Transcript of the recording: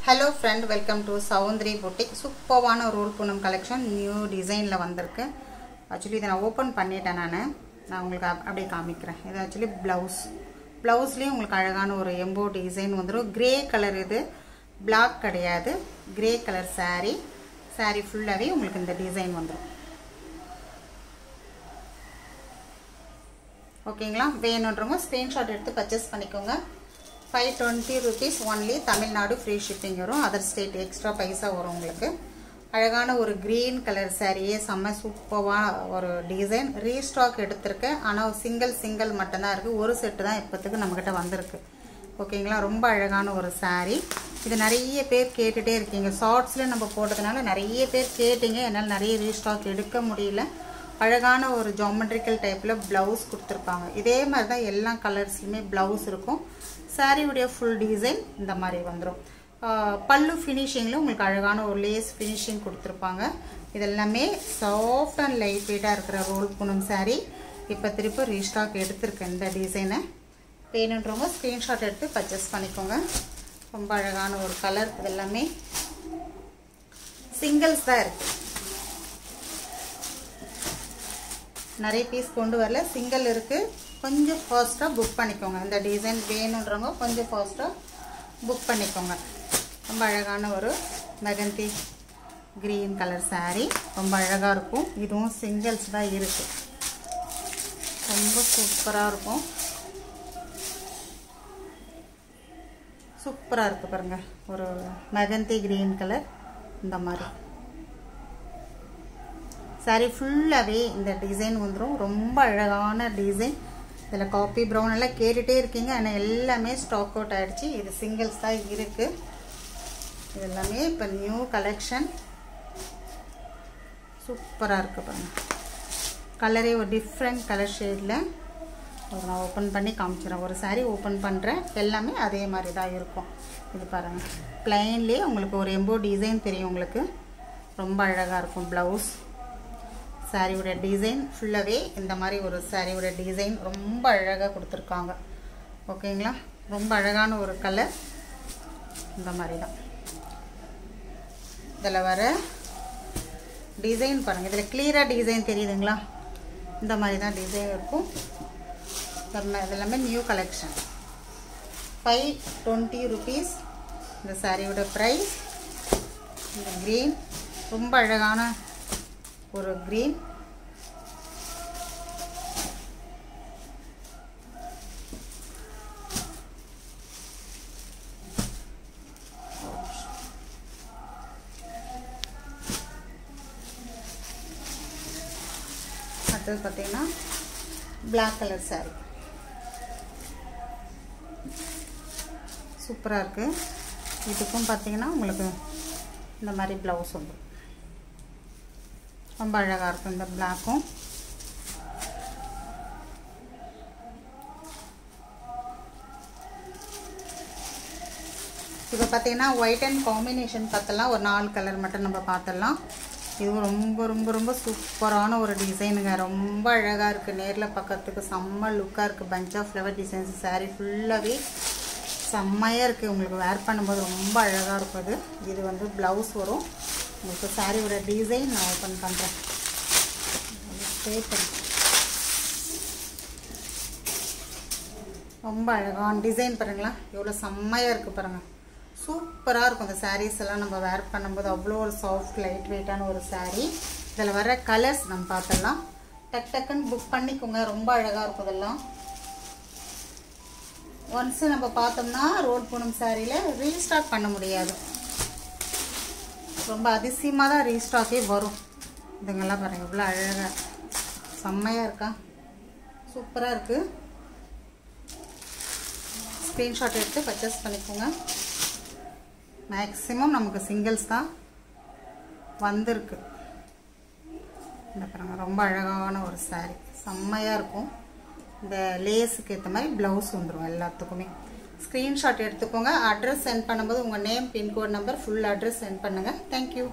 Hello friend, welcome to Soundri Boutique. சூப்பரான role Poonam collection new டிசைன்ல வந்திருக்கு. Actually இத நான் ஓபன் பண்ணிட்டேன் நான் உங்களுக்கு அப்படியே காமிக்கிறேன். இது actually ப்ளவுஸ்லயே உங்களுக்கு அழகான ஒரு எம்போ டிசைன் வந்துரும். கிரே கலர் இது. Black கிடையாது. கிரே கலர் saree ஃபுல்லாவே உங்களுக்கு இந்த டிசைன் வந்துரும். ஓகேங்களா? வேணும்ன்றவங்க ஸ்கிரீன்ஷாட் எடுத்து பர்ச்சேஸ் பண்ணிக்கோங்க. 520 rupees only. Tamil Nadu free shipping வரும். அதர் ஸ்டேட் எக்ஸ்ட்ரா பைசா வரும் உங்களுக்கு. அழகான ஒரு green கலர் சாரியே செம்ம சூப்பரா ஒரு டிசைன் ரீஸ்டாக் எடுத்துர்க்கேன். ஆனா சிங்கிள் மட்டும் தான் இருக்கு. ஒரு செட் தான் இப்போதைக்கு நம்மகிட்ட வந்திருக்கு. ஓகேங்களா? ரொம்ப அழகான ஒரு சாரி. இது நிறைய பேர் கேட்டுட்டே இருக்கீங்க. ஷார்ட்ஸ்ல நம்ம போட்டதனால நிறைய பேர் கேட்டிங்க. என்னால நிறைய ரீஸ்டாக் எடுக்க முடியல. அழகான ஒரு ஜியோமெட்ரிக்கல் டைப்ல ப்ளவுஸ் கொடுத்திருப்பாங்க. இதே மாதிரி தான் எல்லா கலர்ஸ்லயுமே ப்ளவுஸ் இருக்கும். சாரி உடைய ஃபுல் டிசைன் இந்த மாதிரி வந்துரும். பல்லு ஃபினிஷிங்ல உங்களுக்கு அழகான ஒரு லேஸ் ஃபினிஷிங் கொடுத்திருப்பாங்க. இதெல்லாமே சாஃப்ட் அண்ட் லைட் வெயிட்டா இருக்கிற ரோல் பூனம் சாரி. இப்போ திருப்பி ரீஸ்டாக் எடுத்துர்க்கேன் இந்த டிசைனை. வேணும்ன்றவங்க ஸ்கிரீன்ஷாட் எடுத்து பர்ச்சேஸ் பண்ணிக்கோங்க. ரொம்ப அழகான ஒரு கலர். இதெல்லாமே சிங்கிள்ஸ் தான் இருக்கு. நிறைய பீஸ் கொண்டு வரல, சிங்கிள் இருக்கு. கொஞ்சம் ஃபாஸ்டா புக் பண்ணிக்கோங்க. இந்த டிசைன் வேணும்ன்றவங்க கொஞ்சம் ஃபாஸ்டா புக் பண்ணிக்கோங்க. ரொம்ப அழகான ஒரு மெகந்தி கிரீன் கலர் saree. ரொம்ப அழகா இருக்கும். இதுவும் சிங்கிள்ஸ் தான் இருக்கு. ரொம்ப சூப்பரா இருக்கும். சூப்பரா இருக்கு பாருங்க. ஒரு மெகந்தி கிரீன் கலர் இந்த மாதிரி சாரி ஃபுல்லாவே இந்த டிசைன் வந்துரும். ரொம்ப அழகான டிசைன். இதில் காப்பி ப்ரௌன் எல்லாம் கேட்டுட்டே இருக்கீங்க. ஆனால் எல்லாமே ஸ்டாக் அவுட் ஆயிடுச்சு. இது சிங்கிள்ஸ் தான் இருக்கு. இது எல்லாமே இப்போ நியூ கலெக்ஷன். சூப்பராக இருக்கு பாருங்க. கலரே ஒரு டிஃப்ரெண்ட் கலர் ஷேடில் நான் ஓப்பன் பண்ணி காமிச்சிடறேன். ஒரு சாரி ஓப்பன் பண்ணுறேன். எல்லாமே அதே மாதிரி தான் இருக்கும். இது பாருங்கள். பிளைன்லேயே உங்களுக்கு ஒரு எம்போ டிசைன் தெரியும். உங்களுக்கு ரொம்ப அழகாக இருக்கும். ப்ளவுஸ் சாரியோட டிசைன் ஃபுல்லாகவே இந்த மாதிரி ஒரு சாரியோட டிசைன் ரொம்ப அழகாக கொடுத்துருக்காங்க. ஓகேங்களா? ரொம்ப அழகான ஒரு கலர். இந்த மாதிரி தான் இதில் வர டிசைன் பாருங்கள். இதில் கிளியராக டிசைன் தெரியுதுங்களா? இந்த மாதிரி தான் டிசைன் இருக்கும். இதெல்லாமே நியூ கலெக்ஷன். 520 rupees இந்த சாரியோட ப்ரைஸ். இந்த க்ரீன் ரொம்ப அழகான ஒரு கிரீன். அடுத்தது பார்த்தீங்கன்னா பிளாக் கலர் சாரி. சூப்பராக இருக்கு. இதுக்கும் பார்த்தீங்கன்னா உங்களுக்கு இந்த மாதிரி ப்ளவுஸ் வந்துடும். ரொம்ப அழகாக இருக்கும் இந்த பிளாக்கும். இப்போ பார்த்தீங்கன்னா ஒயிட் அண்ட் காம்பினேஷன் பார்த்தலாம். ஒரு 4 கலர் மட்டும் நம்ம பார்த்துடலாம். இதுவும் ரொம்ப ரொம்ப ரொம்ப சூப்பரான ஒரு டிசைனுங்க. ரொம்ப அழகாக இருக்குது. நேரில் பார்க்கறதுக்கு செம்ம லுக்காக இருக்குது. Punch of flower designs sari ஃபுல்லாகவே செம்மையாக இருக்குது. உங்களுக்கு வேர் பண்ணும்போது ரொம்ப அழகாக இருக்கும். இது வந்து ப்ளவுஸ் வரும். உங்களுக்கு சாரியோட டிசைன் நான் ஓப்பன் பண்ணுறேன். ரொம்ப அழகான டிசைன் பாருங்களா? எவ்வளோ செம்மையாக இருக்குது பாருங்கள். சூப்பராக இருக்கும். இந்த சாரீஸ் எல்லாம் நம்ம வேர் பண்ணும்போது அவ்வளோ ஒரு சாஃப்ட் லைட் வெயிட்டான ஒரு சாரீ. இதில் வர கலர்ஸ் நம்ம பார்த்துடலாம். டக்குன்னு புக் பண்ணிக்கோங்க. ரொம்ப அழகாக இருக்கும். இதெல்லாம் ஒன்ஸ் நம்ம பார்த்தோம்னா ரோல் பூனம் சாரியில் ரீஸ்டாக் பண்ண முடியாது. ரொம்ப அதிசயமாக தான் ரீஸ்டாக்கே வரும். இதுங்கெல்லாம் பாருங்கள். இவ்வளோ அழகாக செம்மையாக இருக்கா? சூப்பராக இருக்குது. ஸ்க்ரீன்ஷாட் எடுத்து பர்ச்சேஸ் பண்ணிக்கோங்க. மேக்ஸிமம் நமக்கு சிங்கிள்ஸ் தான் வந்திருக்கு. இந்த பாருங்கள். ரொம்ப அழகான ஒரு சாரி. செம்மையாக இருக்கும். இந்த லேஸுக்கு ஏற்ற மாதிரி ப்ளவுஸ் வந்துடும் எல்லாத்துக்குமே. ஸ்க்ரீன்ஷாட் எடுத்துக்கோங்க. அட்ரஸ் சென்ட் பண்ணும்போது உங்கள் name, pincode number, full address sent பண்ணுங்கள். தேங்க்யூ.